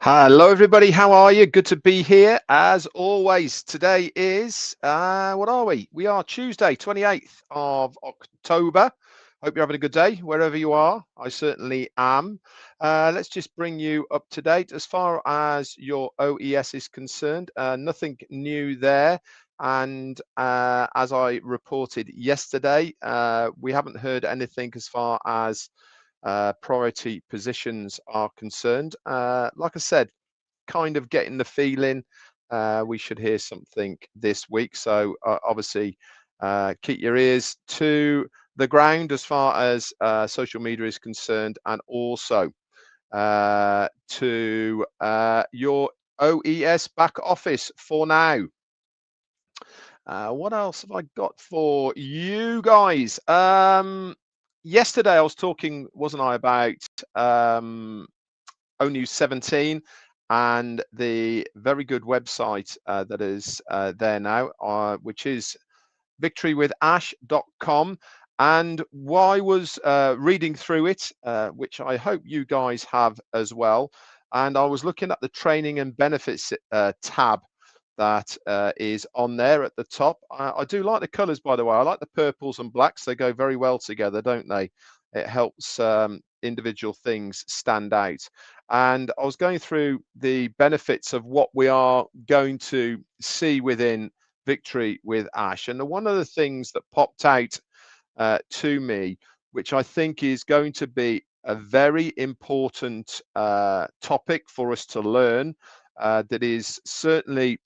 Hello, everybody. How are you? Good to be here as always. Today is, what are we? We are Tuesday, 28th of October. Hope you're having a good day wherever you are. I certainly am. Let's just bring you up to date as far as your OES is concerned. Nothing new there. And as I reported yesterday, we haven't heard anything as far as priority positions are concerned. Like I said, kind of getting the feeling we should hear something this week. So obviously, keep your ears to the ground as far as social media is concerned, and also to your OES back office for now. What else have I got for you guys? Yesterday I was talking, wasn't I, about ONews 17 and the very good website that is there now, which is victorywithash.com. And while I was reading through it, which I hope you guys have as well, and I was looking at the training and benefits tab that is on there at the top. I do like the colors, by the way. I like the purples and blacks. They go very well together, don't they? It helps individual things stand out. And I was going through the benefits of what we are going to see within Victory with Ash. And one of the things that popped out to me, which I think is going to be a very important topic for us to learn, that is certainly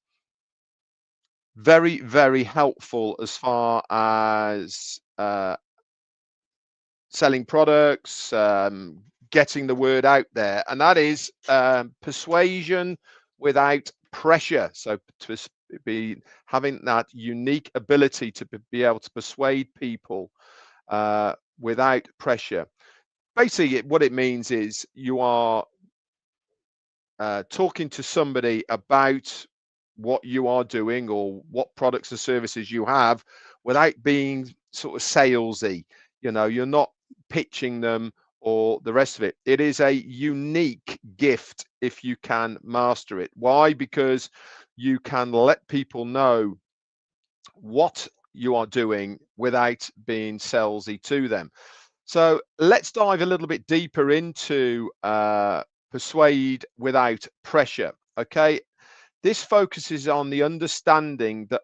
very, very helpful as far as selling products, getting the word out there, and that is persuasion without pressure. So to be having that unique ability to be able to persuade people without pressure. Basically, what it means is you are talking to somebody about what you are doing or what products or services you have without being sort of salesy. You know, you're not pitching them or the rest of it. It is a unique gift if you can master it. Why? Because you can let people know what you are doing without being salesy to them. So let's dive a little bit deeper into persuade without pressure. Okay, this focuses on the understanding that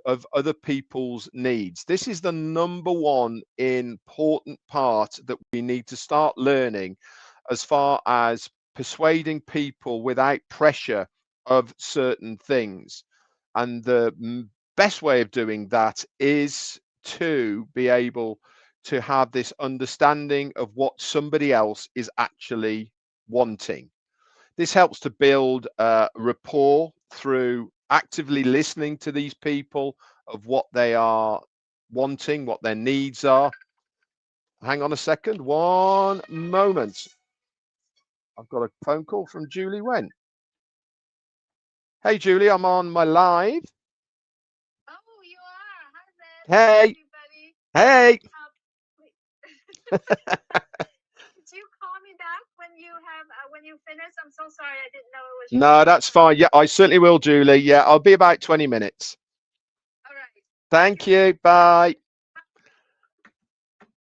of other people's needs. This is the number one important part that we need to start learning as far as persuading people without pressure of certain things. And the best way of doing that is to be able to have this understanding of what somebody else is actually wanting. This helps to build rapport through actively listening to these people of what they are wanting, what their needs are. Hang on a second, one moment. I've got a phone call from Julie Wen. Hey, Julie, I'm on my live. Oh, you are. Hi there. Hey. Everybody. Hey. Did you call me back when you finish? I'm so sorry. I didn't know it was you. No, that's fine. Yeah, I certainly will, Julie. Yeah, I'll be about 20 minutes. All right. Thank you. Bye.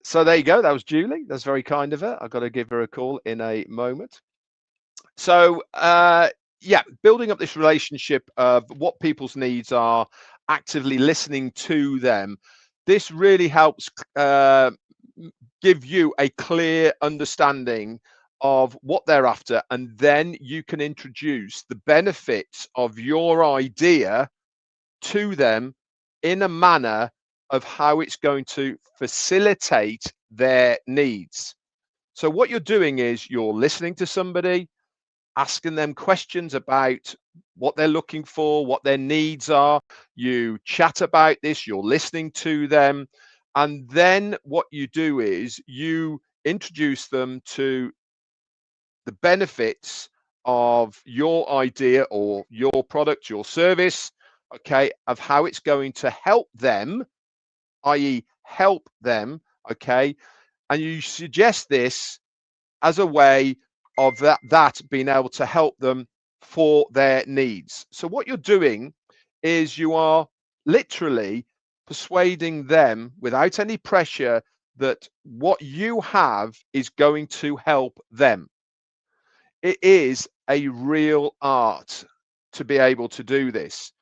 So there you go. That was Julie. That's very kind of her. I've got to give her a call in a moment. So, yeah, building up this relationship of what people's needs are, actively listening to them. This really helps give you a clear understanding of what they're after, and then you can introduce the benefits of your idea to them in a manner of how it's going to facilitate their needs. So what you're doing is you're listening to somebody, asking them questions about what they're looking for, what their needs are. You chat about this, you're listening to them. And then what you do is you introduce them to the benefits of your idea or your product, your service, okay, of how it's going to help them, i.e., help them, okay. And you suggest this as a way of that being able to help them for their needs. So what you're doing is you are literally persuading them without any pressure that what you have is going to help them. It is a real art to be able to do this.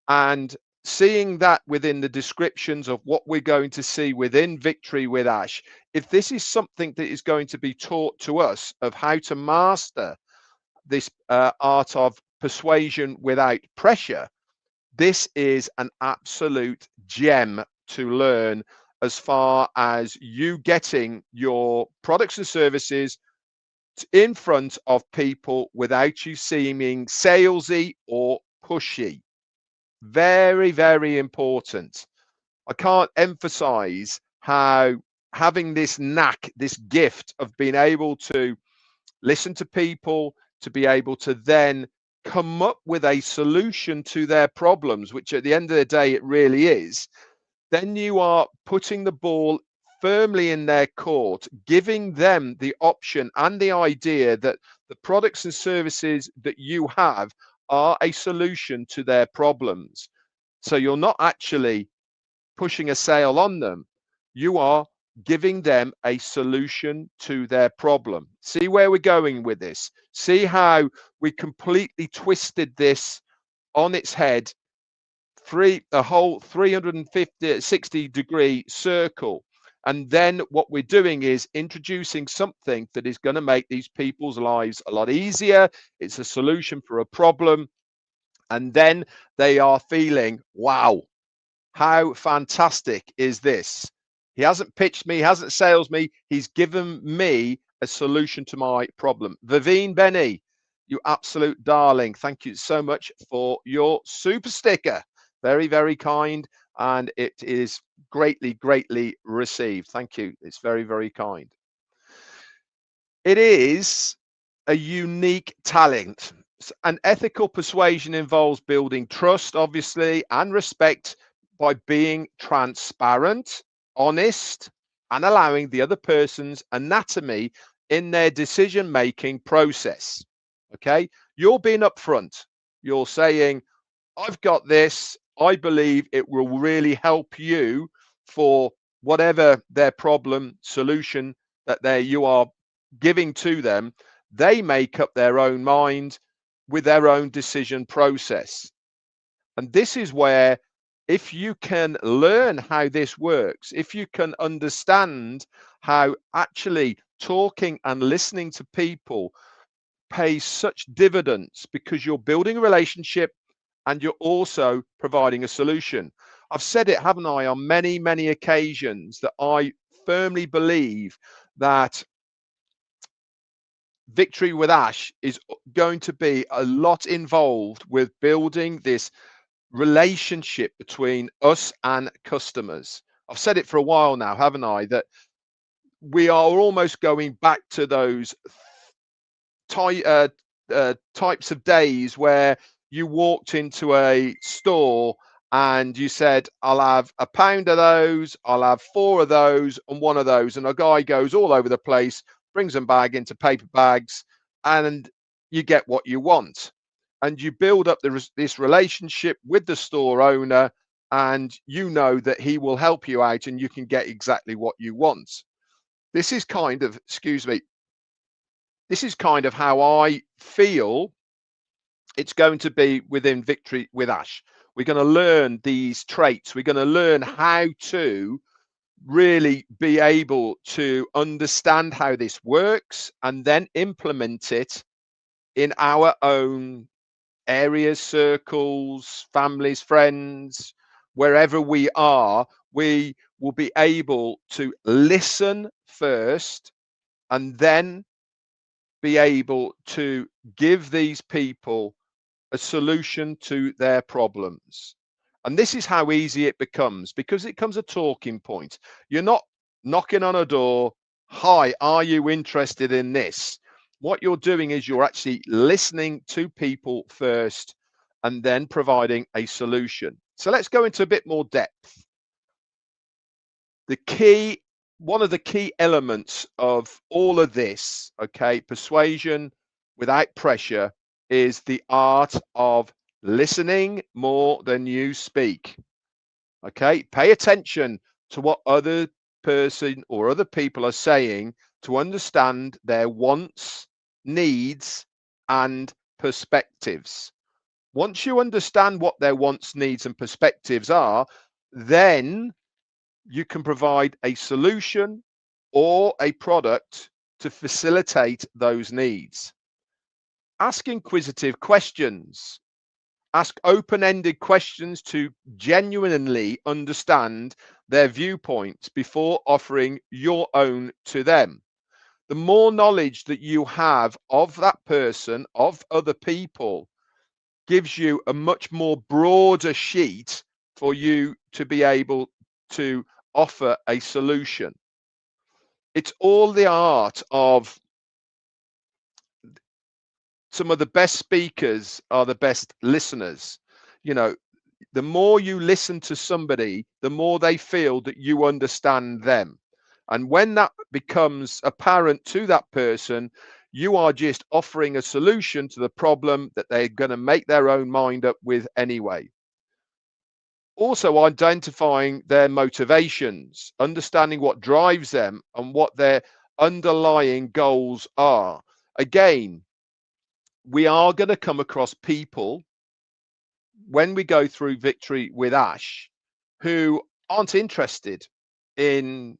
And seeing that within the descriptions of what we're going to see within Victory with Ash, if this is something that is going to be taught to us of how to master this art of persuasion without pressure, this is an absolute gem to learn as far as you getting your products and services in front of people without you seeming salesy or pushy. Very, very important. I can't emphasize how having this knack, this gift of being able to listen to people, to be able to then come up with a solution to their problems, which at the end of the day, it really is, then you are putting the ball firmly in their court, giving them the option and the idea that the products and services that you have are a solution to their problems. So you're not actually pushing a sale on them. You are giving them a solution to their problem. See where we're going with this. See how we completely twisted this on its head, a whole 360-degree circle. And then what we're doing is introducing something that is going to make these people's lives a lot easier. It's a solution for a problem. And then they are feeling, wow, how fantastic is this? He hasn't pitched me, he hasn't sales me, he's given me a solution to my problem. Vivine Benny, you absolute darling. Thank you so much for your super sticker. Very, very kind. And it is greatly, greatly received. Thank you. It's very, very kind. It is a unique talent. And ethical persuasion involves building trust, obviously, and respect by being transparent, honest, and allowing the other person's anatomy in their decision making process. Okay, you're being upfront. You're saying, I've got this. I believe it will really help you for whatever their problem solution that you are giving to them. They make up their own mind with their own decision process. And this is where, if you can learn how this works, if you can understand how actually talking and listening to people pays such dividends, because you're building a relationship and you're also providing a solution. I've said it, haven't I, on many, many occasions, that I firmly believe that Victory with Ash is going to be a lot involved with building this relationship between us and customers. I've said it for a while now, haven't I, that we are almost going back to those types of days where you walked into a store and you said, I'll have a pound of those, I'll have 4 of those and 1 of those. And a guy goes all over the place, brings them back into paper bags, and you get what you want. And you build up this relationship with the store owner, and you know that he will help you out and you can get exactly what you want. This is kind of, excuse me, this is kind of how I feel it's going to be within Victory with Ash. We're going to learn these traits. We're going to learn how to really be able to understand how this works and then implement it in our own areas, circles, families, friends, wherever we are. We will be able to listen first and then be able to give these people a solution to their problems. And this is how easy it becomes, because it becomes a talking point. You're not knocking on a door, hi, are you interested in this? What you're doing is you're actually listening to people first and then providing a solution. So let's go into a bit more depth. One of the key elements of all of this, okay, persuasion without pressure, is the art of listening more than you speak. Okay, pay attention to what other person or other people are saying to understand their wants, needs, and perspectives. Once you understand what their wants, needs, and perspectives are, then you can provide a solution or a product to facilitate those needs. Ask inquisitive questions. Ask open ended questions to genuinely understand their viewpoints before offering your own to them. The more knowledge that you have of that person, of other people, gives you a much more broader sheet for you to be able to offer a solution. It's all the art of some of the best speakers are the best listeners. You know, the more you listen to somebody, the more they feel that you understand them. And when that becomes apparent to that person, you are just offering a solution to the problem that they're going to make their own mind up with anyway. Also, identifying their motivations, understanding what drives them and what their underlying goals are. Again, we are going to come across people when we go through Victory with Ash who aren't interested in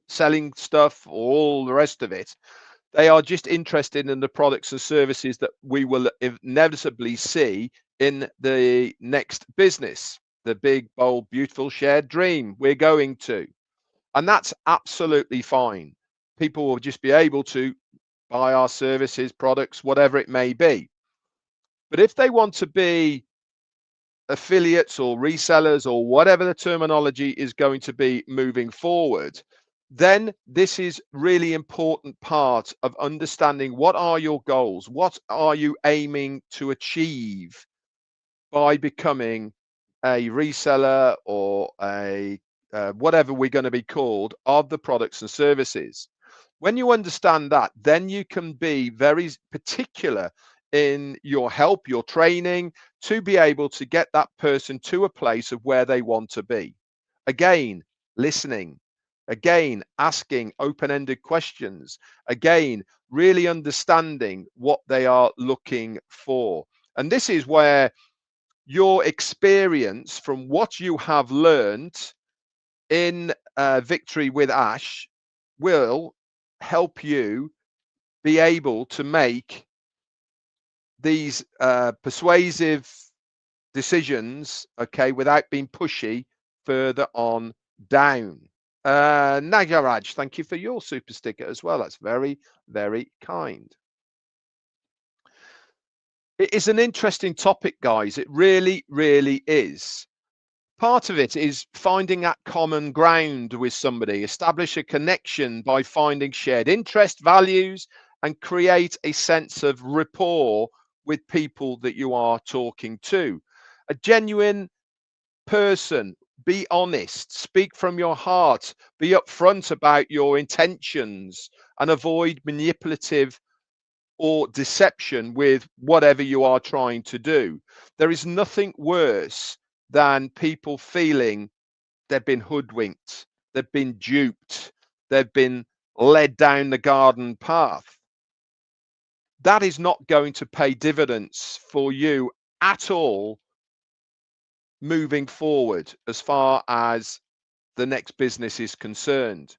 selling stuff or all the rest of it. They are just interested in the products and services that we will inevitably see in the next business, the big, bold, beautiful shared dream we're going to. And that's absolutely fine. People will just be able to buy our services, products, whatever it may be. But if they want to be affiliates or resellers or whatever the terminology is going to be moving forward, then this is really important part of understanding what are your goals, what are you aiming to achieve by becoming a reseller or a whatever we're going to be called of the products and services. When you understand that, then you can be very particular in your help, your training, to be able to get that person to a place of where they want to be. Again, listening. Again, asking open ended questions. Again, really understanding what they are looking for. And this is where your experience from what you have learned in Victory with Ash will help you be able to make these persuasive decisions, okay, without being pushy further on down. Nagaraj, thank you for your super sticker as well. That's very, very kind. It is an interesting topic, guys. It really, really is. Part of it is finding that common ground with somebody, establish a connection by finding shared interest, values, and create a sense of rapport with people that you are talking to. A genuine person, be honest, speak from your heart, be upfront about your intentions, and avoid manipulative or deception with whatever you are trying to do. There is nothing worse than people feeling they've been hoodwinked, they've been duped, they've been led down the garden path. That is not going to pay dividends for you at all moving forward as far as the next business is concerned.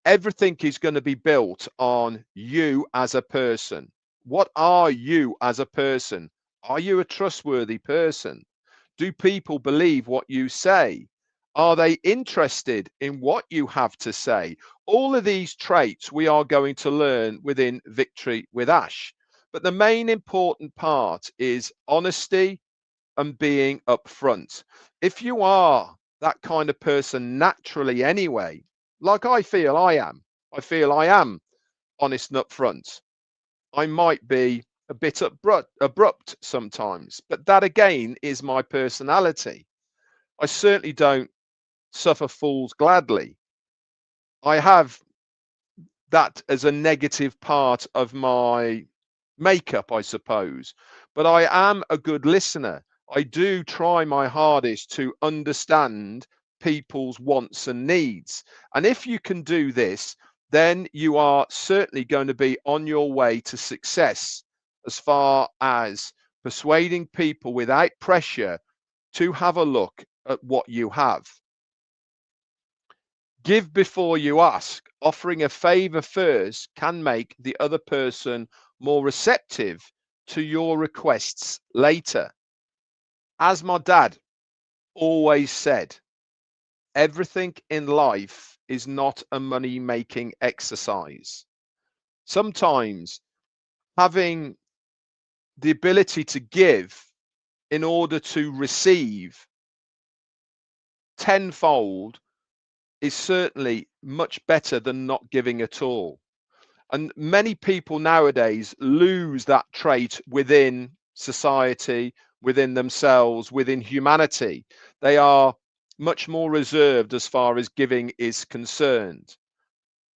Everything is going to be built on you as a person. What are you as a person? Are you a trustworthy person? Do people believe what you say? Are they interested in what you have to say? All of these traits we are going to learn within Victory with Ash. But the main important part is honesty and being upfront. If you are that kind of person naturally anyway, like I feel I am honest and upfront. I might be a bit abrupt sometimes, but that again is my personality. I certainly don't suffer fools gladly. I have that as a negative part of my makeup, I suppose. But I am a good listener. I do try my hardest to understand people's wants and needs. And if you can do this, then you are certainly going to be on your way to success as far as persuading people without pressure to have a look at what you have. Give before you ask. Offering a favor first can make the other person more receptive to your requests later. As my dad always said, everything in life is not a money making exercise. Sometimes having the ability to give in order to receive tenfold is certainly much better than not giving at all. And many people nowadays lose that trait within society, within themselves, within humanity. They are much more reserved as far as giving is concerned.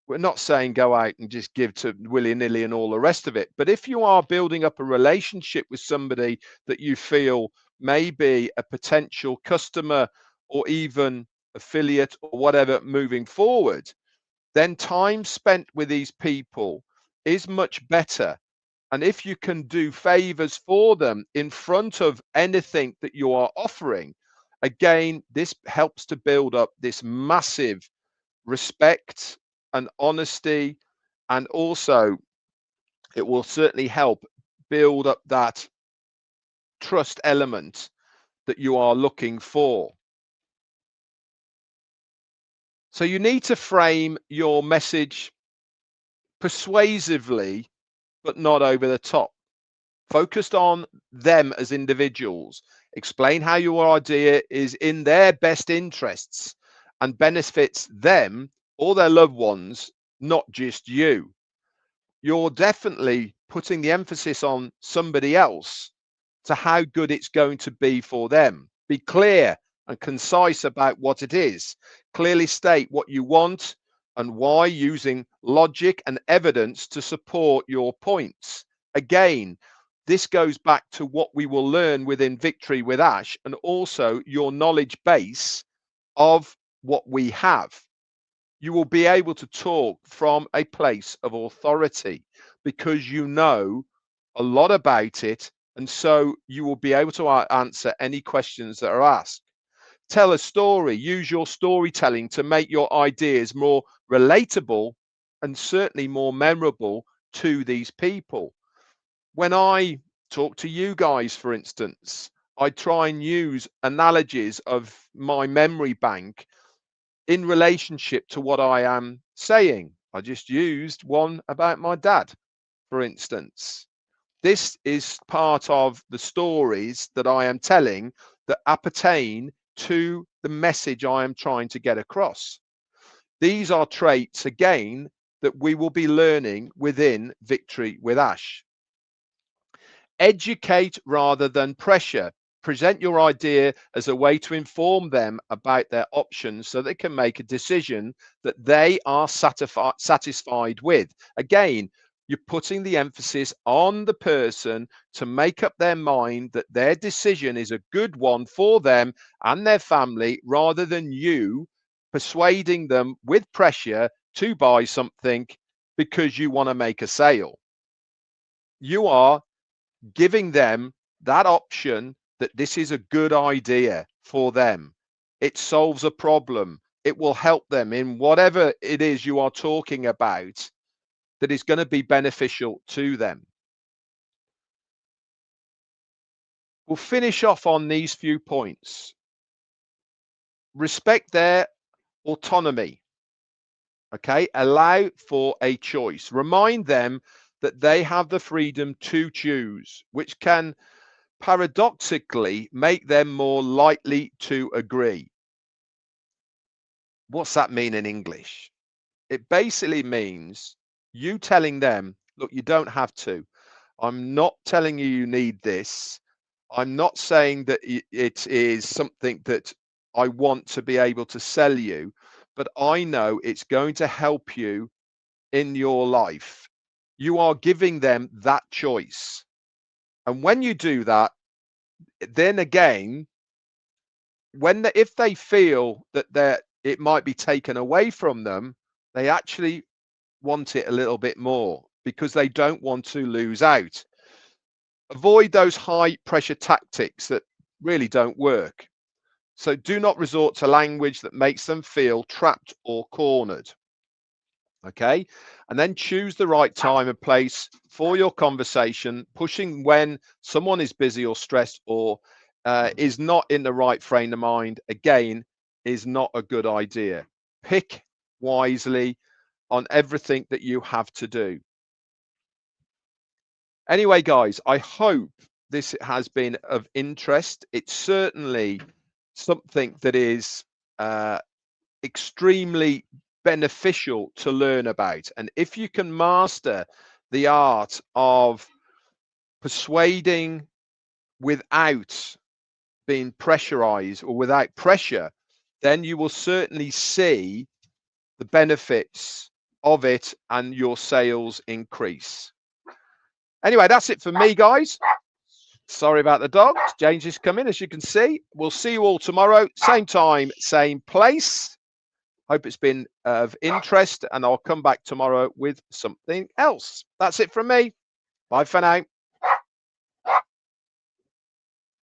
We're not saying go out and just give to willy-nilly and all the rest of it. But if you are building up a relationship with somebody that you feel may be a potential customer or even affiliate or whatever moving forward, then time spent with these people is much better. And if you can do favors for them in front of anything that you are offering, again, this helps to build up this massive respect and honesty. And also, it will certainly help build up that trust element that you are looking for. So you need to frame your message persuasively, but not over the top. Focused on them as individuals. Explain how your idea is in their best interests and benefits them or their loved ones, not just you. You're definitely putting the emphasis on somebody else to how good it's going to be for them. Be clear and concise about what it is. Clearly state what you want and why, using logic and evidence to support your points. Again, this goes back to what we will learn within Victory with Ash and also your knowledge base of what we have. You will be able to talk from a place of authority because you know a lot about it. And so you will be able to answer any questions that are asked. Tell a story, use your storytelling to make your ideas more relatable and certainly more memorable to these people. When I talk to you guys, for instance, I try and use analogies of my memory bank in relationship to what I am saying. I just used one about my dad, for instance. This is part of the stories that I am telling that appertain to the message I am trying to get across. These are traits, again, that we will be learning within Victory with Ash. Educate rather than pressure. Present your idea as a way to inform them about their options so they can make a decision that they are satisfied with. Again, you're putting the emphasis on the person to make up their mind that their decision is a good one for them and their family, rather than you persuading them with pressure to buy something because you want to make a sale. You are giving them that option that this is a good idea for them. It solves a problem. It will help them in whatever it is you are talking about that is going to be beneficial to them. We'll finish off on these few points. Respect their autonomy. Okay, allow for a choice. Remind them that they have the freedom to choose, which can paradoxically make them more likely to agree. What's that mean in English? It basically means you telling them, look, you don't have to. I'm not telling you you need this. I'm not saying that it is something that I want to be able to sell you, but I know it's going to help you in your life. you are giving them that choice. And when you do that, then again, if they feel that it might be taken away from them, they actually want it a little bit more because they don't want to lose out. Avoid those high pressure tactics that really don't work. So do not resort to language that makes them feel trapped or cornered. Okay. And then choose the right time and place for your conversation. Pushing when someone is busy or stressed or is not in the right frame of mind, again, is not a good idea. Pick wisely on everything that you have to do. Anyway, guys, I hope this has been of interest. It's certainly something that is extremely beneficial to learn about. And if you can master the art of persuading without being pressurized or without pressure, then you will certainly see the benefits of it and your sales increase. Anyway, that's it for me, guys. Sorry about the dogs. James is coming, as you can see. We'll see you all tomorrow, same time, same place. Hope it's been of interest, and I'll come back tomorrow with something else. That's it from me. Bye for now.